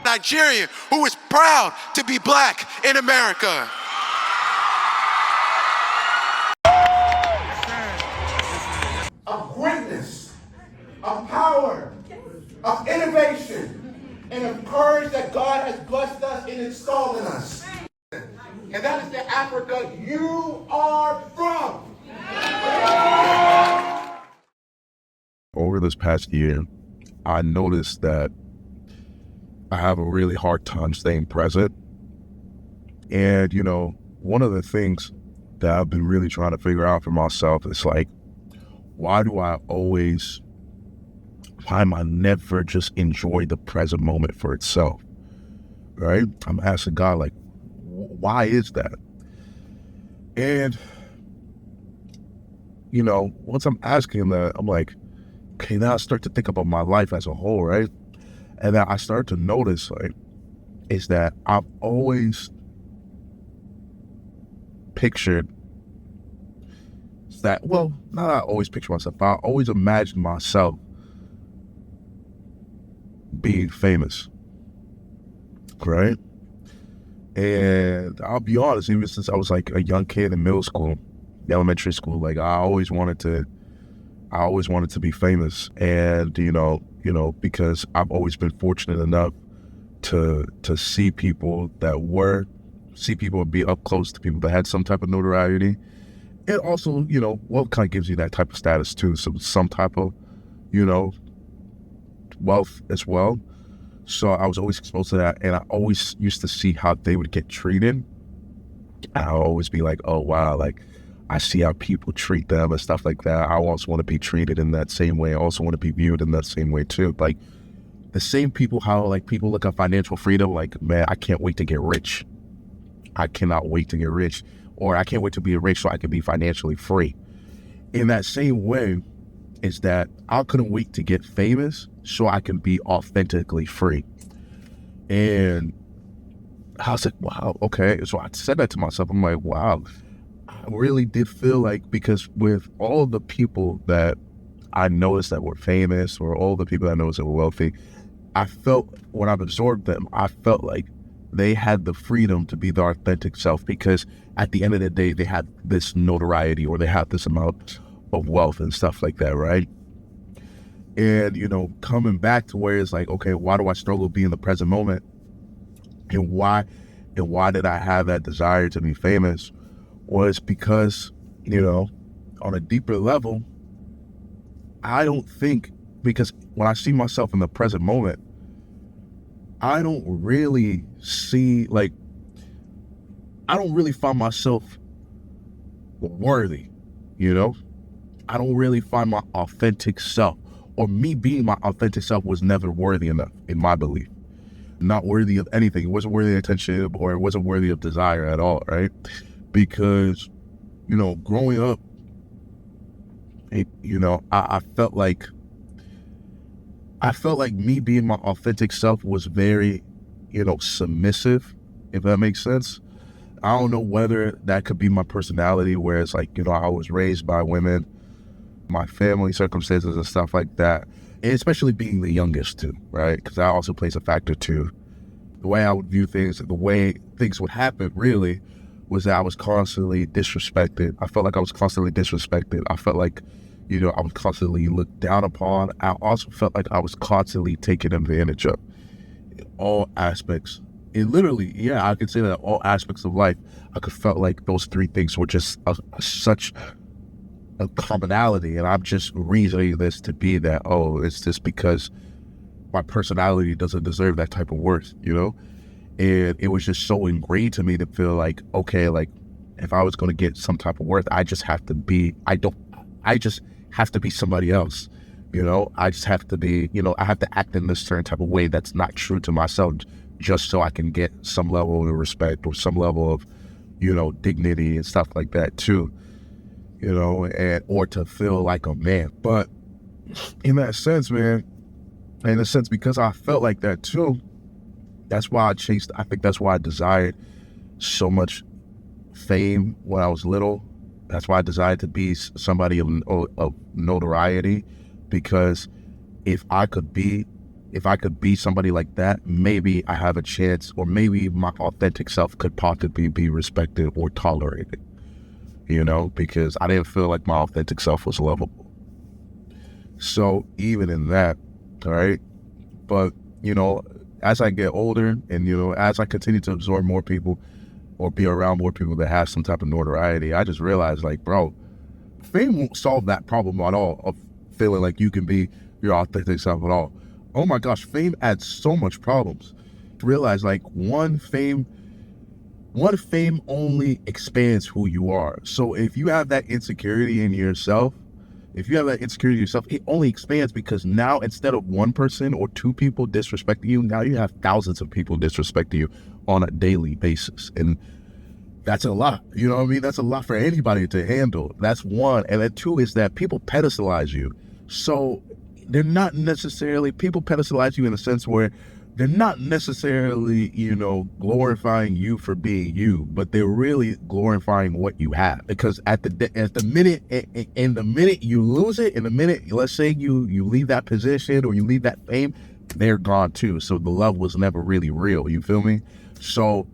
Nigerian who is proud to be black in America. Of greatness, of power, of innovation, and of courage that God has blessed us and installed in us. And that is the Africa you are from. Over this past year, I noticed that I have a really hard time staying present. And, one of the things that I've been really trying to figure out for myself is like, why do I never just enjoy the present moment for itself, right? I'm asking God, like, why is that? And, once I'm asking that, I'm like, okay, now I start to think about my life as a whole, right? And then I start to notice, like, is that I've always pictured that, well, not that I always picture myself, but I always imagine myself being famous, right? And I'll be honest, even since I was like a young kid in middle school, elementary school, like I always wanted to be famous. And, because I've always been fortunate enough to see people be up close to people that had some type of notoriety. And also, wealth kind of gives you that type of status too. So some type of, wealth as well. So I was always exposed to that. And I always used to see how they would get treated. And I would always be like, oh, wow, like I see how people treat them and stuff like that. I also want to be treated in that same way. I also want to be viewed in that same way too. Like the same people, how like people look at financial freedom, like, man, I can't wait to get rich. I cannot wait to get rich. Or I can't wait to be rich so I can be financially free. In that same way is that I couldn't wait to get famous so I can be authentically free. And I was like, wow, okay. So I said that to myself. I'm like, wow, I really did feel like, because with all the people that I noticed that were famous, or all the people that I noticed that were wealthy, I felt when I've absorbed them, I felt like they had the freedom to be their authentic self, because at the end of the day, they had this notoriety, or they had this amount of wealth and stuff like that, right? And, coming back to where it's like, okay, why do I struggle being in the present moment? And why did I have that desire to be famous? Was because, on a deeper level, I don't think, because when I see myself in the present moment, I don't really find myself worthy, I don't really find my authentic self, or me being my authentic self was never worthy enough, in my belief. Not worthy of anything. It wasn't worthy of attention, or it wasn't worthy of desire at all, right? Because, growing up, I felt like me being my authentic self was very, submissive, if that makes sense. I don't know whether that could be my personality, where it's like, I was raised by women, my family circumstances and stuff like that. And especially being the youngest too, right? Because that also plays a factor too. The way I would view things, the way things would happen really, was that I was constantly disrespected. I felt like I was constantly disrespected. I felt like, I was constantly looked down upon. I also felt like I was constantly taken advantage of in all aspects. And literally, yeah, I could say that all aspects of life, I could felt like those three things were just such a commonality. And I'm just reasoning this to be that, oh, it's just because my personality doesn't deserve that type of worth, And it was just so ingrained to me to feel like, okay, like if I was going to get some type of worth, I just have to be somebody else, I just have to be, I have to act in this certain type of way that's not true to myself, just so I can get some level of respect or some level of, dignity and stuff like that too, or to feel like a man. But in that sense, man, because I felt like that too, that's why I think that's why I desired so much fame when I was little. That's why I desired to be somebody of notoriety, because if I could be if I could be somebody like that, maybe I have a chance, or maybe my authentic self could possibly be respected or tolerated, you know, because I didn't feel like my authentic self was lovable. So even in that, all right, but, you know, as I get older and, you know, as I continue to absorb more people or be around more people that have some type of notoriety, I just realized, like, bro, fame won't solve that problem at all of feeling like you can be your authentic self at all. Oh my gosh, fame adds so much problems. Realize, like, one fame only expands who you are. So if you have that insecurity in yourself, it only expands, because now instead of one person or two people disrespecting you, now you have thousands of people disrespecting you on a daily basis. And that's a lot, you know what I mean? That's a lot for anybody to handle. That's one. And then two is that people pedestalize you. So they're not necessarily, people pedestalize you in a sense where they're not necessarily, you know, glorifying you for being you, but they're really glorifying what you have. Because in the minute you lose it, in the minute, let's say you leave that position or you leave that fame, they're gone too. So the love was never really real. You feel me? So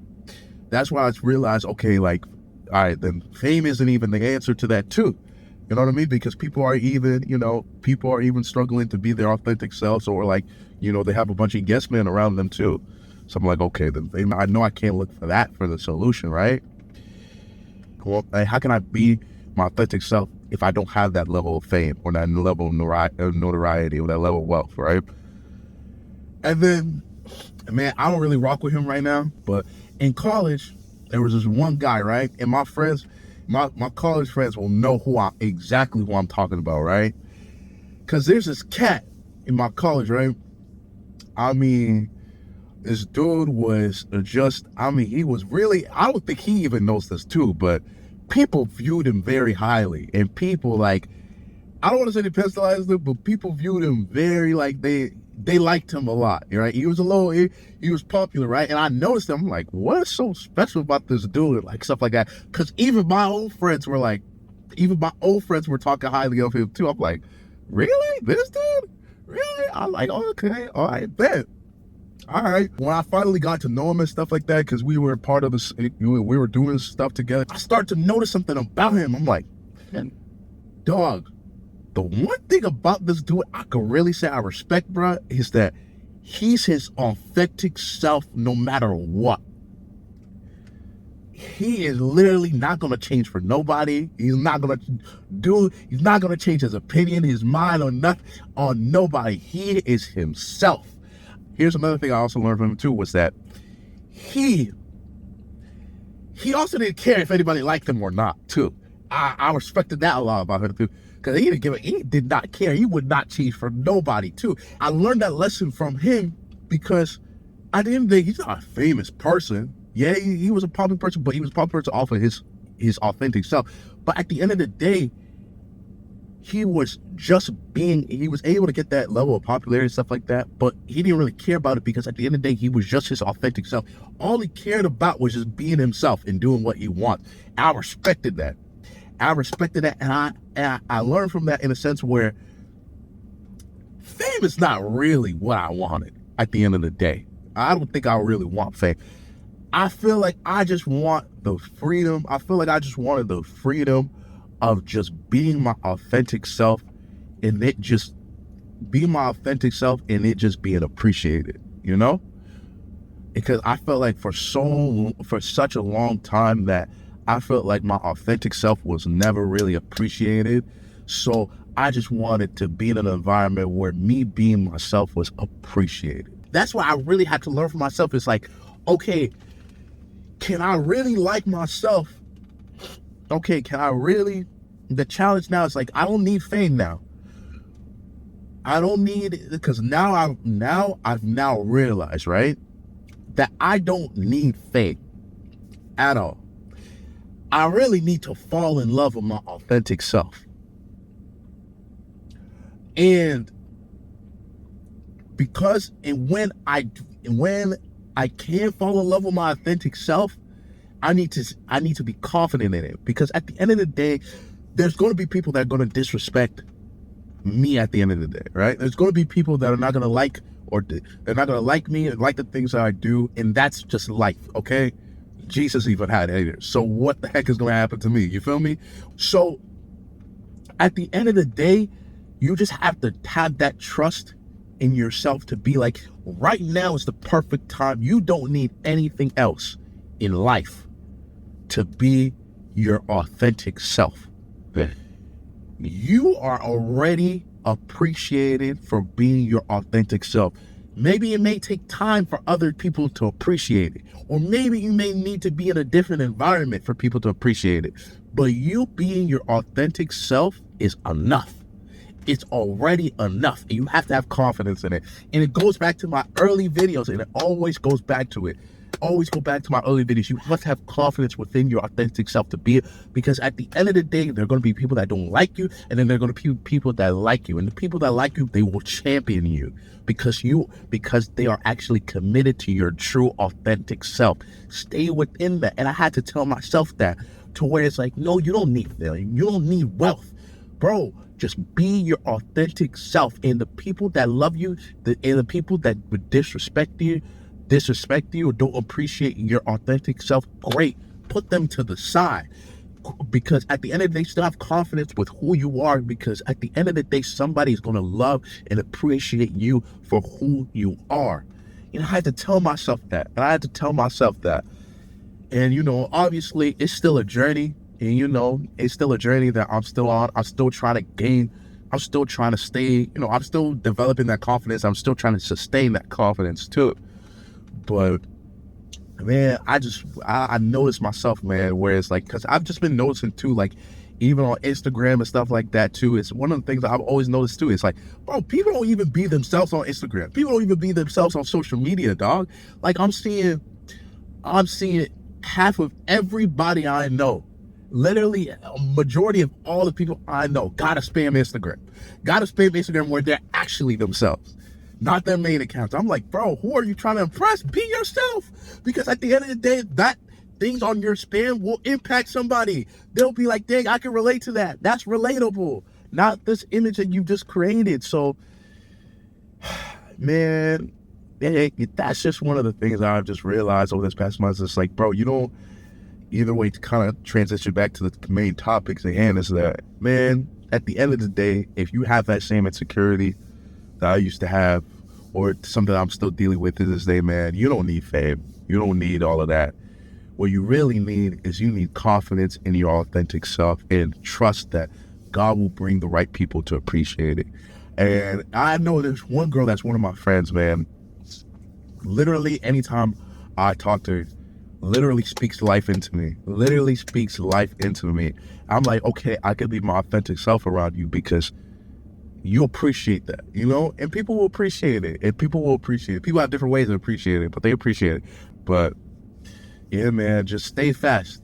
that's why I realized, okay, like, all right, then fame isn't even the answer to that too. You know what I mean? Because people are even struggling to be their authentic selves, or like, you know, they have a bunch of yes men around them too. So I'm like, okay, then I know I can't look for that for the solution, right? Well, how can I be my authentic self if I don't have that level of fame or that level of notoriety or that level of wealth, right? And then, man, I don't really rock with him right now, but in college, there was this one guy, right? And my friends, my college friends will know exactly who I'm talking about, right? Because there's this cat in my college, right? I mean, this dude was he was really, I don't think he even knows this too, but people viewed him very highly. And people, like, I don't want to say they pedestalized him, but people viewed him very, like, they liked him a lot, right? He was he was popular, right? And I noticed him, I'm like, what is so special about this dude? Like, stuff like that. Because even my old friends were talking highly of him too. I'm like, really? This dude? Really? I'm like, okay, all right, bet. All right. When I finally got to know him and stuff like that, because we were part of this, we were doing stuff together, I started to notice something about him. I'm like, dog, the one thing about this dude I could really say I respect, bro, is that he's his authentic self no matter what. He is literally not going to change for nobody. He's not going to change his opinion, his mind, or nothing on nobody. He is himself. Here's another thing I also learned from him too, was that he also didn't care if anybody liked him or not too. I respected that a lot about him too. Because he did not care. He would not change for nobody too. I learned that lesson from him because at the end of the day, he's not a famous person. Yeah, he was a popular person, but he was a popular person off of his authentic self. But at the end of the day, he was able to get that level of popularity and stuff like that, but he didn't really care about it because at the end of the day, he was just his authentic self. All he cared about was just being himself and doing what he wants. I respected that. And I learned from that in a sense where fame is not really what I wanted at the end of the day. I don't think I really want fame. I feel like I just want the freedom. I feel like I just wanted the freedom of just being my authentic self and it just being being appreciated, you know? Because I felt like for such a long time that I felt like my authentic self was never really appreciated. So I just wanted to be in an environment where me being myself was appreciated. That's what I really had to learn for myself. It's like, okay, can I really like myself? Okay, the challenge now is like, I don't need fame now. Because I've now realized, right, that I don't need fame at all. I really need to fall in love with my authentic self. And when I can fall in love with my authentic self, I need to be confident in it. Because at the end of the day, there's going to be people that are going to disrespect me at the end of the day, right? There's going to be people that are not going to like or they're not gonna like me and like the things that I do, and that's just life, okay? Jesus even had haters. So what the heck is gonna happen to me? You feel me? So at the end of the day, you just have to have that trust in yourself to be like, right now is the perfect time. You don't need anything else in life to be your authentic self. You are already appreciated for being your authentic self. Maybe it may take time for other people to appreciate it, or maybe you may need to be in a different environment for people to appreciate it. But you being your authentic self is enough. It's already enough, and you have to have confidence in it. And it goes back to my early videos, and it always goes back to it. Always go back to my early videos. You must have confidence within your authentic self to be it, because at the end of the day, there are going to be people that don't like you, and then there are going to be people that like you. And the people that like you, they will champion you because they are actually committed to your true authentic self. Stay within that. And I had to tell myself that, to where it's like, no, you don't need fame. You don't need wealth. Bro, just be your authentic self. And the people that love you, and the people that would disrespect you or don't appreciate your authentic self, great, put them to the side. Because at the end of the day, still have confidence with who you are, because at the end of the day, somebody's going to love and appreciate you for who you are. You know, I had to tell myself that. And, you know, obviously, it's still a journey. And, you know, it's still a journey that I'm still on. I'm still trying to gain. I'm still trying to stay, you know, I'm still developing that confidence. I'm still trying to sustain that confidence, too. But, man, I noticed myself, man, where it's like, because I've just been noticing, too, like, even on Instagram and stuff like that, too. It's one of the things that I've always noticed, too. It's like, bro, people don't even be themselves on Instagram. People don't even be themselves on social media, dog. Like, I'm seeing half of everybody I know, literally a majority of all the people I know, gotta spam Instagram where they're actually themselves, not their main accounts. I'm like, bro, who are you trying to impress? Be yourself. Because at the end of the day, that things on your spam will impact somebody. They'll be like, dang, I can relate to that. That's relatable. Not this image that you just created. So, man, that's just one of the things I've just realized over this past month. It's like, bro, you know, either way, to kind of transition back to the main topics at hand, is that, man, at the end of the day, if you have that same insecurity that I used to have, or something I'm still dealing with to this day, man, you don't need fame. You don't need all of that. What you really need is you need confidence in your authentic self and trust that God will bring the right people to appreciate it. And I know there's one girl that's one of my friends, man. Literally, anytime I talk to her, literally speaks life into me. I'm like, okay, I can be my authentic self around you because you appreciate that, you know? And people will appreciate it. People have different ways of appreciating it, but they appreciate it. But yeah, man, just stay fast.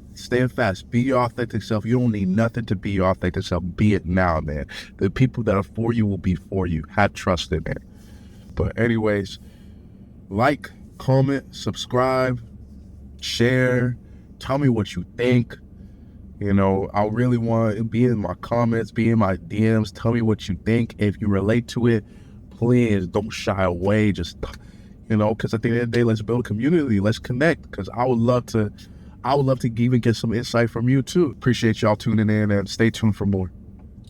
Be your authentic self. You don't need nothing to be your authentic self. Be it now, man. The people that are for you will be for you. Have trust in it. But anyways, like, comment, subscribe, share, tell me what you think. You know, I really want to be in my comments, be in my DMs. Tell me what you think. If you relate to it, please don't shy away. Just, you know, because at the end of the day, let's build a community. Let's connect. Because I would love to even get some insight from you too. Appreciate y'all tuning in, and stay tuned for more.